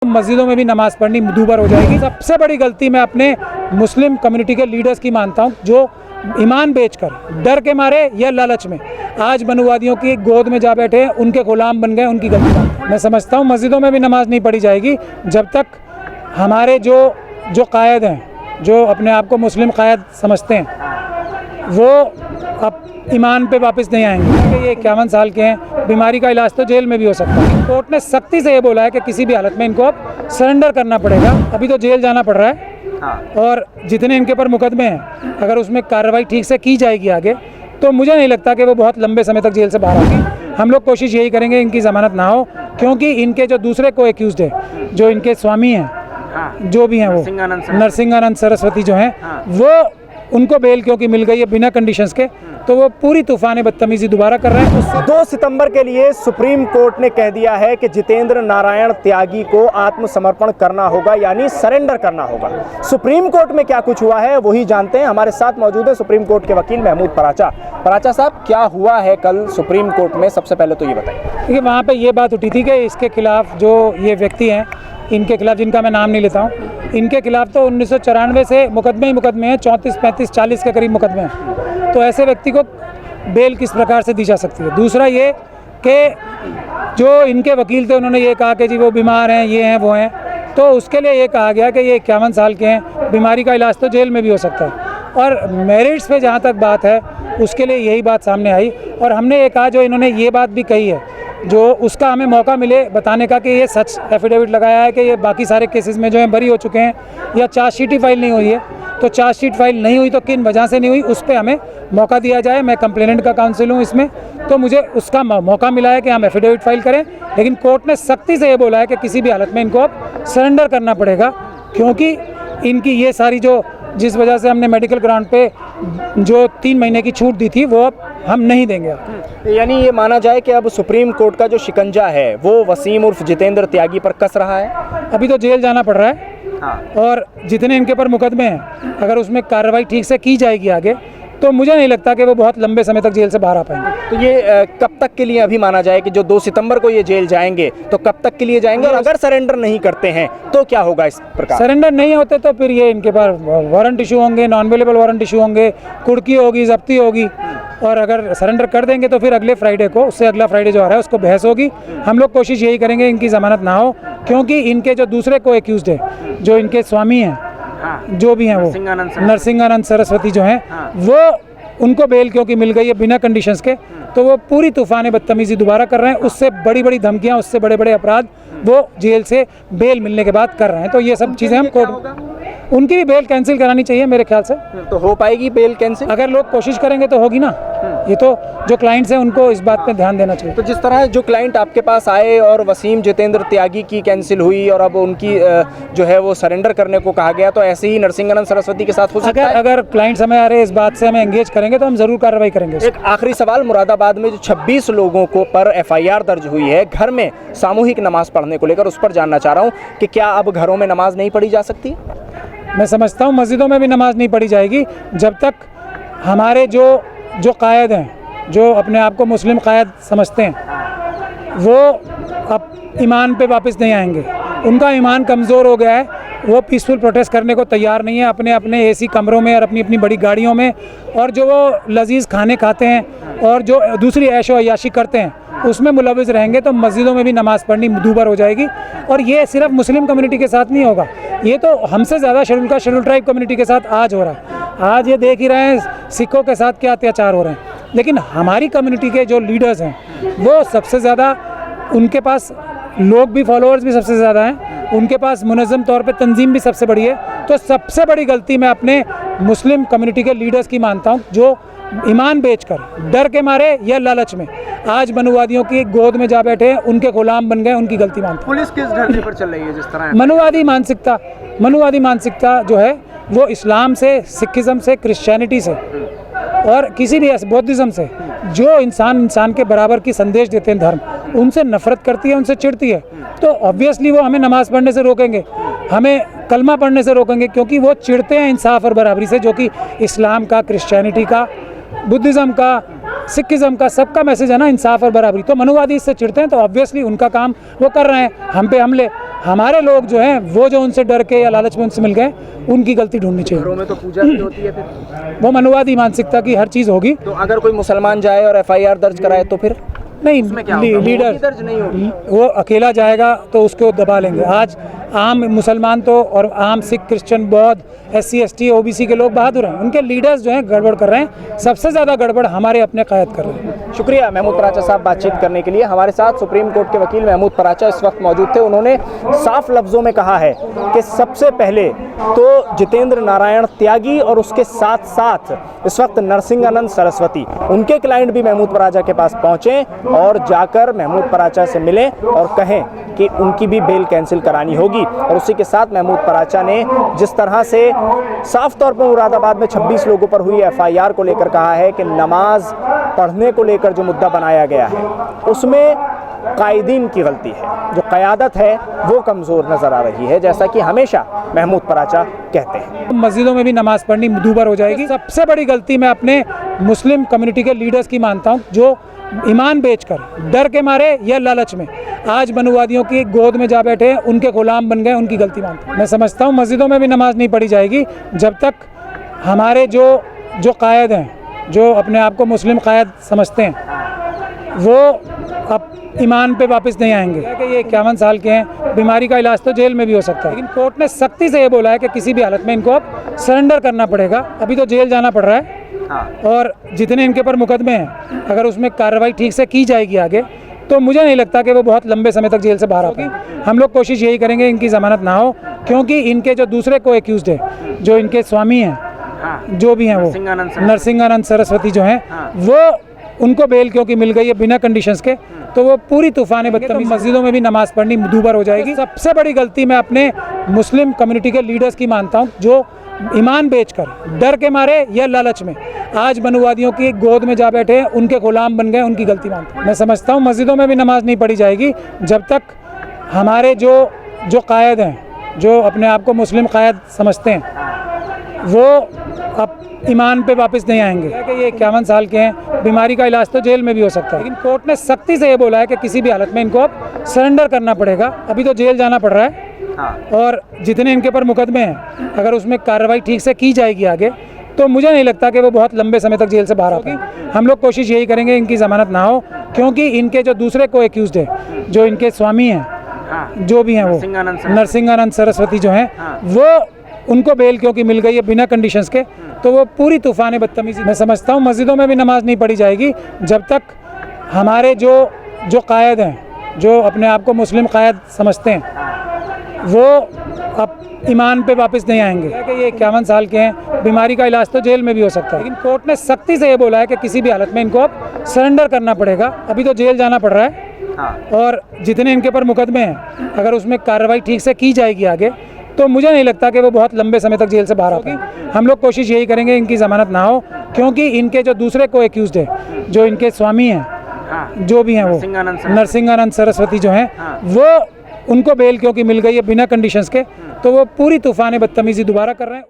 मस्जिदों में भी नमाज़ पढ़नी दूभर हो जाएगी। सबसे बड़ी गलती मैं अपने मुस्लिम कम्युनिटी के लीडर्स की मानता हूँ, जो ईमान बेचकर डर के मारे या लालच में आज मनुवादियों की गोद में जा बैठे हैं, उनके गुलाम बन गए, उनकी गलती। मैं समझता हूँ मस्जिदों में भी नमाज़ नहीं पढ़ी जाएगी जब तक हमारे जो कायद हैं, जो अपने आप को मुस्लिम कायद समझते हैं, वो अब ईमान पे वापस नहीं आएंगे। ये 51 साल के हैं, बीमारी का इलाज तो जेल में भी हो सकता है। कोर्ट ने सख्ती से ये बोला है कि किसी भी हालत में इनको अब सरेंडर करना पड़ेगा। अभी तो जेल जाना पड़ रहा है और जितने इनके पर मुकदमे हैं, अगर उसमें कार्रवाई ठीक से की जाएगी आगे, तो मुझे नहीं लगता कि वो बहुत लंबे समय तक जेल से बाहर आएंगे। हम लोग कोशिश यही करेंगे इनकी ज़मानत ना हो, क्योंकि इनके जो दूसरे को एक्यूज़ड है, जो इनके स्वामी हैं, जो भी हैं, वो नरसिंहानंद सरस्वती जो हैं, वो उनको बेल क्योंकि मिल गई है बिना कंडीशंस के, तो वो पूरी तूफान बदतमीजी दोबारा कर रहे हैं। 2 सितंबर के लिए सुप्रीम कोर्ट ने कह दिया है कि जितेंद्र नारायण त्यागी को आत्मसमर्पण करना होगा, यानी सरेंडर करना होगा। सुप्रीम कोर्ट में क्या कुछ हुआ है वही जानते हैं। हमारे साथ मौजूद है सुप्रीम कोर्ट के वकील महमूद पराचा साहब, क्या हुआ है कल सुप्रीम कोर्ट में, सबसे पहले तो ये बताइए। देखिए, वहाँ पे ये बात उठी थी कि इसके खिलाफ जो ये व्यक्ति हैं, इनके खिलाफ, जिनका मैं नाम नहीं लेता हूँ, इनके खिलाफ तो 1994 से मुकदमे ही मुकदमे हैं, 34, 35, 40 के करीब मुकदमे हैं। तो ऐसे व्यक्ति को बेल किस प्रकार से दी जा सकती है? दूसरा ये कि जो इनके वकील थे, उन्होंने ये कहा कि जी वो बीमार हैं, ये हैं, वो हैं, तो उसके लिए ये कहा गया कि ये 51 साल के हैं, बीमारी का इलाज तो जेल में भी हो सकता है। और मेरिट्स पे जहाँ तक बात है, उसके लिए यही बात सामने आई और हमने ये कहा, जो इन्होंने ये बात भी कही है, जो उसका हमें मौका मिले बताने का कि ये सच एफिडेविट लगाया है कि ये बाकी सारे केसेस में जो हैं बरी हो चुके हैं, या चार्जशीट ही फाइल नहीं हुई है। तो चार्जशीट फाइल नहीं हुई तो किन वजह से नहीं हुई, उस पर हमें मौका दिया जाए। मैं कंप्लेनेंट का काउंसिल हूँ इसमें, तो मुझे उसका मौका मिला है कि हम एफिडेविट फाइल करें। लेकिन कोर्ट ने सख्ती से ये बोला है कि किसी भी हालत में इनको अब सरेंडर करना पड़ेगा, क्योंकि इनकी ये सारी जो जिस वजह से हमने मेडिकल ग्राउंड पे जो 3 महीने की छूट दी थी, वो अब हम नहीं देंगे। यानी ये माना जाए कि अब सुप्रीम कोर्ट का जो शिकंजा है वो वसीम उर्फ जितेंद्र त्यागी पर कस रहा है। अभी तो जेल जाना पड़ रहा है और जितने इनके पर मुकदमे हैं, अगर उसमें कार्रवाई ठीक से की जाएगी आगे, तो मुझे नहीं लगता कि वो बहुत लंबे समय तक जेल से बाहर आ पाएंगे। तो ये कब तक के लिए अभी माना जाए कि जो 2 सितंबर को ये जेल जाएंगे, तो कब तक के लिए जाएंगे? और अगर सरेंडर नहीं करते हैं तो क्या होगा? इस प्रकार सरेंडर नहीं होते तो फिर ये इनके पास वारंट इशू होंगे, नॉन अवेलेबल वारंट इशू होंगे, कुर्की होगी, जब्ती होगी। और अगर सरेंडर कर देंगे तो फिर अगले फ्राइडे को, उससे अगला फ्राइडे जो आ रहा है, उसको बहस होगी। हम लोग कोशिश यही करेंगे इनकी ज़मानत ना हो, क्योंकि इनके जो दूसरे को एक्यूज़ड है, जो इनके स्वामी हैं, जो भी हैं, वो नरसिंहानंद सरस्वती जो हैं, वो उनको बेल क्योंकि मिल गई है बिना कंडीशंस के, तो वो पूरी तूफान बदतमीजी दोबारा कर रहे हैं। उससे बड़ी बड़ी धमकियां, उससे बड़े बड़े अपराध वो जेल से बेल मिलने के बाद कर रहे हैं। तो ये सब चीज़ें हम कोर्ट, उनकी भी बेल कैंसिल करानी चाहिए मेरे ख्याल से। तो हो पाएगी बेल कैंसिल? अगर लोग कोशिश करेंगे तो होगी ना। ये तो जो क्लाइंट्स हैं उनको इस बात पे ध्यान देना चाहिए। तो जिस तरह जो क्लाइंट आपके पास आए और वसीम जितेंद्र त्यागी की कैंसिल हुई और अब उनकी जो है वो सरेंडर करने को कहा गया, तो ऐसे ही नरसिंहानंद सरस्वती के साथ हो सकता है? अगर क्लाइंट्स हमें आ रहे इस बात से हमें एंगेज करेंगे तो हम जरूर कार्रवाई करेंगे। एक आखिरी सवाल, मुरादाबाद में जो 26 लोगों को पर FIR दर्ज हुई है घर में सामूहिक नमाज पढ़ने को लेकर, उस पर जानना चाह रहा हूँ कि क्या अब घरों में नमाज नहीं पढ़ी जा सकती? मैं समझता हूँ मस्जिदों में भी नमाज नहीं पढ़ी जाएगी जब तक हमारे जो कायद हैं, जो अपने आप को मुस्लिम कायद समझते हैं, वो अब ईमान पे वापस नहीं आएंगे। उनका ईमान कमज़ोर हो गया है, वो पीसफुल प्रोटेस्ट करने को तैयार नहीं है अपने अपने AC कमरों में और अपनी अपनी बड़ी गाड़ियों में, और जो वो लजीज खाने खाते हैं और जो दूसरी ऐशो अय्याशी करते हैं, उसमें मुलविस रहेंगे। तो मस्जिदों में भी नमाज़ पढ़नी दूभर हो जाएगी। और ये सिर्फ मुस्लिम कम्युनिटी के साथ नहीं होगा, ये तो हमसे ज़्यादा शेड्यूल ट्राइब कम्युनिटी के साथ आज हो रहा है। आज ये देख ही रहे हैं सिखों के साथ क्या अत्याचार हो रहे हैं। लेकिन हमारी कम्युनिटी के जो लीडर्स हैं, वो सबसे ज़्यादा, उनके पास लोग भी, फॉलोअर्स भी सबसे ज़्यादा हैं, उनके पास मुनज़्ज़म तौर पे तंजीम भी सबसे बड़ी है। तो सबसे बड़ी गलती मैं अपने मुस्लिम कम्युनिटी के लीडर्स की मानता हूँ, जो ईमान बेचकर डर के मारे या लालच में आज मनुवादियों की गोद में जा बैठे हैं, उनके गुलाम बन गए, उनकी गलती मानता हूँ। पुलिस किस धरती पर चल रही है? जिस तरह मनुवादी मानसिकता जो है वो इस्लाम से, सिखिज़म से, क्रिश्चियनिटी से और किसी भी बौद्धिज़्म से, जो इंसान के बराबर की संदेश देते हैं धर्म, उनसे नफरत करती है, उनसे चिढ़ती है। तो ऑब्वियसली वो हमें नमाज़ पढ़ने से रोकेंगे, हमें कलमा पढ़ने से रोकेंगे, क्योंकि वो चिढ़ते हैं इंसाफ और बराबरी से, जो कि इस्लाम का, क्रिश्चियनिटी का, बुद्धिज़्म का, सिखिज़म का, सबका मैसेज है ना, इंसाफ और बराबरी। तो मनुवादी इससे चिढ़ते हैं, तो ऑब्वियसली उनका काम वो कर रहे हैं, हम पे हमले। हमारे लोग जो हैं वो जो उनसे डर के या लालच में उनसे मिल गए, उनकी गलती ढूंढनी चाहिए। घरों में तो पूजा भी होती है फिर। वो मनुवादी मानसिकता की हर चीज़ होगी। तो अगर कोई मुसलमान जाए और FIR दर्ज कराए तो फिर नहीं, लीडर दर्ज नहीं होगी। वो अकेला जाएगा तो उसको दबा लेंगे। आज आम मुसलमान तो और आम सिख, क्रिश्चियन, बौद्ध, SC ST OBC के लोग बहादुर हैं। उनके लीडर्स जो हैं गड़बड़ कर रहे हैं। सबसे ज़्यादा गड़बड़ हमारे अपने कायद कर रहे हैं। शुक्रिया महमूद पराचा साहब बातचीत करने के लिए। हमारे साथ सुप्रीम कोर्ट के वकील महमूद पराचा इस वक्त मौजूद थे। उन्होंने साफ लफ्ज़ों में कहा है कि सबसे पहले तो जितेंद्र नारायण त्यागी और उसके साथ साथ इस वक्त नरसिंहानंद सरस्वती, उनके क्लाइंट भी महमूद पराचा के पास पहुंचें और जाकर महमूद पराचा से मिलें और कहें कि उनकी भी बेल कैंसिल करानी होगी। और उसी के साथ महमूद पराचा ने जिस तरह से साफ तौर पर मुरादाबाद में 26 लोगों पर हुई FIR को लेकर कहा है कि नमाज पढ़ने को लेकर जो मुद्दा बनाया गया है उसमें कायदीन की गलती है, जो क़यादत है वो कमज़ोर नज़र आ रही है, जैसा कि हमेशा महमूद पराचा कहते हैं। मस्जिदों में भी नमाज पढ़नी दूबर हो जाएगी। सबसे बड़ी गलती मैं अपने मुस्लिम कम्युनिटी के लीडर्स की मानता हूँ, जो ईमान बेचकर, डर के मारे या लालच में आज मनुवादियों की गोद में जा बैठे, उनके गुलाम बन गए। उनकी गलती मानता हूँ। मैं समझता हूँ मस्जिदों में भी नमाज नहीं पढ़ी जाएगी जब तक हमारे जो कायद हैं, जो अपने आप को मुस्लिम कायद समझते हैं, वो अब ईमान पे वापस नहीं आएंगे। कि ये 51 साल के हैं, बीमारी का इलाज तो जेल में भी हो सकता है, लेकिन कोर्ट ने सख्ती से ये बोला है कि किसी भी हालत में इनको अब सरेंडर करना पड़ेगा। अभी तो जेल जाना पड़ रहा है और जितने इनके पर मुकदमे हैं, अगर उसमें कार्रवाई ठीक से की जाएगी आगे, तो मुझे नहीं लगता कि वो बहुत लंबे समय तक जेल से बाहर आएंगे। हम लोग कोशिश यही करेंगे इनकी ज़मानत ना हो, क्योंकि इनके जो दूसरे को एक्यूज्ड है, जो इनके स्वामी हैं, जो भी हैं, वो नरसिंहानंद सरस्वती जो हैं, वो उनको बेल क्योंकि मिल गई है बिना कंडीशंस के, तो वो पूरी तूफान बदतमीज़ी। मस्जिदों में भी नमाज पढ़नी दूबर हो जाएगी। सबसे बड़ी गलती मैं अपने मुस्लिम कम्युनिटी के लीडर्स की मानता हूँ, जो ईमान बेचकर, डर के मारे या लालच में आज मनुवादियों की गोद में जा बैठे, उनके गुलाम बन गए। उनकी गलती मानता हूँ। मैं समझता हूँ मस्जिदों में भी नमाज नहीं पढ़ी जाएगी जब तक हमारे जो कायद हैं, जो अपने आप को मुस्लिम कायद समझते हैं, वो अब ईमान पे वापस नहीं आएंगे। कि ये 51 साल के हैं, बीमारी का इलाज तो जेल में भी हो सकता है, लेकिन कोर्ट ने सख्ती से ये बोला है कि किसी भी हालत में इनको अब सरेंडर करना पड़ेगा। अभी तो जेल जाना पड़ रहा है और जितने इनके पर मुकदमे हैं, अगर उसमें कार्रवाई ठीक से की जाएगी आगे, तो मुझे नहीं लगता कि वो बहुत लंबे समय तक जेल से बाहर आएंगे। हम लोग कोशिश यही करेंगे इनकी ज़मानत ना हो, क्योंकि इनके जो दूसरे को एक्यूज्ड है, जो इनके स्वामी हैं, जो भी हैं, वो नरसिंहानंद सरस्वती जो हैं, वो उनको बेल क्योंकि मिल गई है बिना कंडीशंस के, तो वो पूरी तूफान बदतमीज़ी। मैं समझता हूँ मस्जिदों में भी नमाज नहीं पढ़ी जाएगी जब तक हमारे जो कायद हैं, जो अपने आप को मुस्लिम कायद समझते हैं, वो अब ईमान पे वापस नहीं आएंगे। कि ये 51 साल के हैं, बीमारी का इलाज तो जेल में भी हो सकता है, लेकिन कोर्ट ने सख्ती से ये बोला है कि किसी भी हालत में इनको अब सरेंडर करना पड़ेगा। अभी तो जेल जाना पड़ रहा है और जितने इनके पर मुकदमे हैं, अगर उसमें कार्रवाई ठीक से की जाएगी आगे, तो मुझे नहीं लगता कि वो बहुत लंबे समय तक जेल से बाहर आएंगे। हम लोग कोशिश यही करेंगे इनकी ज़मानत ना हो, क्योंकि इनके जो दूसरे को एक्यूज्ड है, जो इनके स्वामी हैं, जो भी हैं, वो नरसिंहानंद सरस्वती जो हैं, वो उनको बेल क्योंकि मिल गई है बिना कंडीशंस के, तो वो पूरी तूफान बदतमीज़ी दोबारा कर रहे हैं।